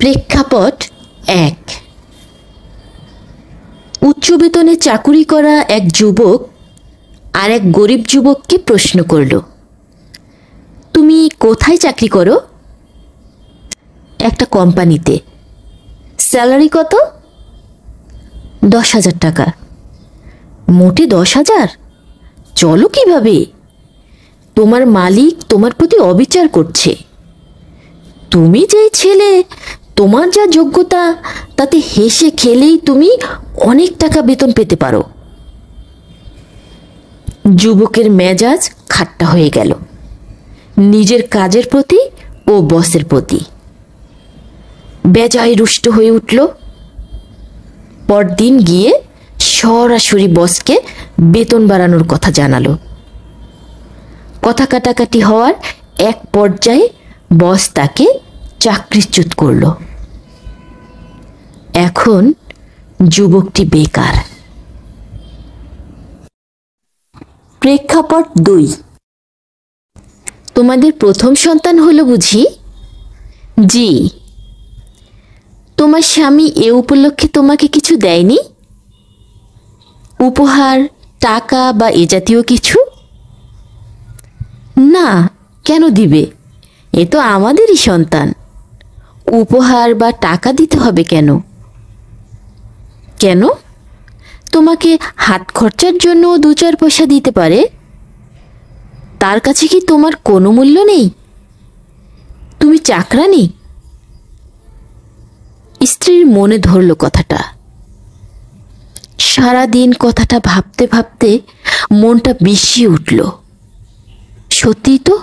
প্রেক্ষাপট ১। উচ্চ বেতনে চাকুরি করা এক যুবক আর এক গরিব যুবককে প্রশ্ন করল, তুমি কোথায় চাকরি করো? একটা কোম্পানিতে। স্যালারি কত? 10,000 টাকা। মোটে 10,000? চলো কিভাবে? তোমার মালিক তোমার প্রতি অবিচার করছে। তুমি যেই ছেলে, তোমার যা যোগ্যতা, তাতে হেসে খেলেই তুমি অনেক টাকা বেতন পেতে পারো। যুবকের মেজাজ খাট্টা হয়ে গেল, নিজের কাজের প্রতি ও বসের প্রতি। বেজায় রুষ্ট হয়ে উঠল। পরদিন গিয়ে সরাসরি বসকে বেতন বাড়ানোর কথা জানালো। কথা কাটাকাটি হওয়ার এক পর্যায়ে বস তাকে চাকরিচ্যুত করল। এখন যুবকটি বেকার। প্রেক্ষাপট ২। তোমাদের প্রথম সন্তান হলো বুঝি? জি। তোমার স্বামী এ উপলক্ষে তোমাকে কিছু দেয়নি? উপহার, টাকা বা এ জাতীয় কিছু? না, কেন দিবে? এ তো আমাদেরই সন্তান। উপহার বা টাকা দিতে হবে কেন? কেন? তোমাকে হাত খরচার জন্য 2-4 পয়সা দিতে পারে। তার কাছে কি তোমার কোনো মূল্য নেই? তুমি চাকরানি? স্ত্রীর মনে ধরল কথাটা। সারাদিন কথাটা ভাবতে ভাবতে মনটা বিষিয়ে উঠল। সত্যি তো,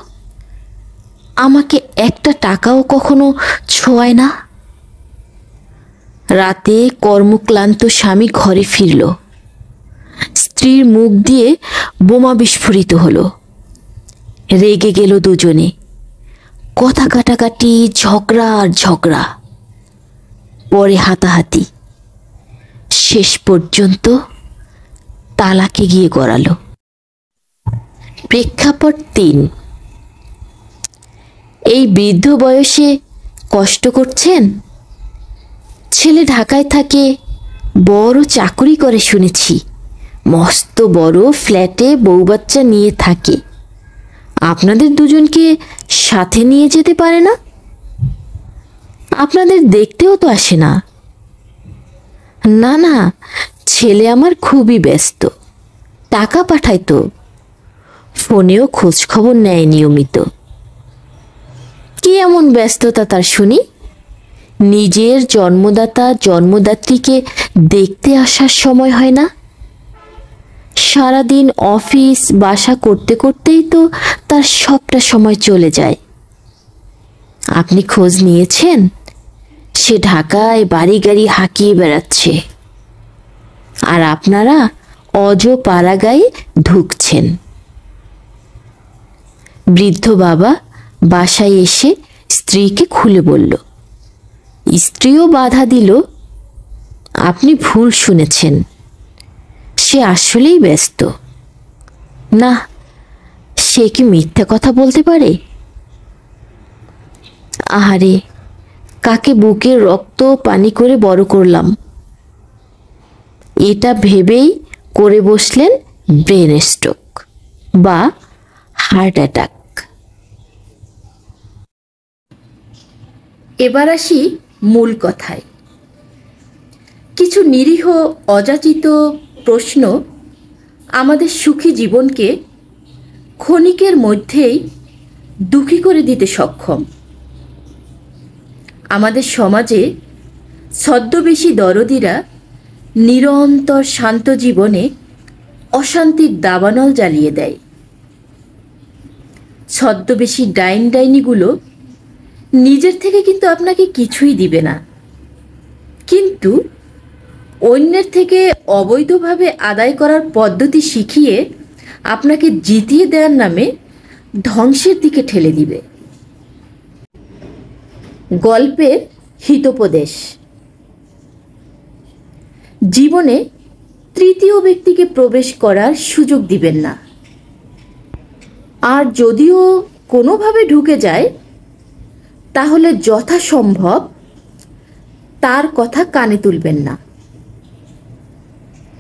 আমাকে একটা টাকাও কখনো ছোঁয় না। রাতে কর্মক্লান্ত স্বামী ঘরে ফিরল। স্ত্রীর মুখ দিয়ে বোমা বিস্ফোরিত হলো। রেগে গেল দুজনে। কথা কাটাকাটি, ঝগড়া আর ঝগড়া, পরে হাতাহাতি, শেষ পর্যন্ত তালাকে গিয়ে গড়ালো। প্রেক্ষাপট ৩। এই বৃদ্ধ বয়সে কষ্ট করছেন? ছেলে ঢাকায় থাকে, বড় চাকুরি করে শুনেছি। মস্ত বড় ফ্ল্যাটে বউ বাচ্চা নিয়ে থাকে। আপনাদের দুজনকে সাথে নিয়ে যেতে পারে না? আপনাদের দেখতেও তো আসে না। না না, ছেলে আমার খুবই ব্যস্ত। টাকা পাঠায় তো, ফোনেও খোঁজ খবর নেয় নিয়মিত। কি এমন ব্যস্ততা তার শুনি? নিজের জন্মদাতা জন্মদাত্রীকে দেখতে আসার সময় হয় না? সারাদিন অফিস বাসা করতে করতেই তো তার সবটা সময় চলে যায়। আপনি খোঁজ নিয়েছেন? সে ঢাকায় বাড়ি গাড়ি হাঁকিয়ে বেড়াচ্ছে, আর আপনারা অজ পাড়াগায়ে ঢুকছেন। বৃদ্ধ বাবা বাসায় এসে স্ত্রীকে খুলে বলল। স্ত্রীও বাধা দিল, আপনি ভুল শুনেছেন, সে আসলেই ব্যস্ত। না, সে কি মিথ্যা কথা বলতে পারে? আহারে, কাকে বুকের রক্ত পানি করে বড় করলাম, এটা ভেবেই করে বসলেন ব্রেন স্ট্রোক বা হার্ট অ্যাটাক। এবার আসি মূল কথায়। কিছু নিরীহ অযাচিত প্রশ্ন আমাদের সুখী জীবনকে ক্ষণিকের মধ্যেই দুঃখী করে দিতে সক্ষম। আমাদের সমাজে ছদ্মবেশী দরদিরা নিরন্তর শান্ত জীবনে অশান্তির দাবানল জ্বালিয়ে দেয়। ছদ্মবেশী ডাইনিগুলো নিজের থেকে কিন্তু আপনাকে কিছুই দিবে না, কিন্তু অন্যের থেকে অবৈধভাবে আদায় করার পদ্ধতি শিখিয়ে আপনাকে জিতিয়ে দেওয়ার নামে ধ্বংসের দিকে ঠেলে দিবে। গল্পের হিতোপদেশ। জীবনে তৃতীয় ব্যক্তিকে প্রবেশ করার সুযোগ দিবেন না। আর যদিও কোনোভাবে ঢুকে যায়, তাহলে যথাসম্ভব তার কথা কানে তুলবেন না।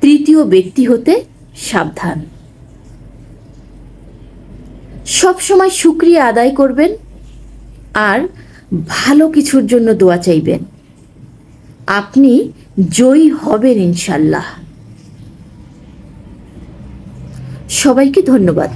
তৃতীয় ব্যক্তি হতে সাবধান। সবসময় শুকরিয়া আদায় করবেন আর ভালো কিছুর জন্য দোয়া চাইবেন। আপনি জয়ী হবেন ইনশাল্লাহ। সবাইকে ধন্যবাদ।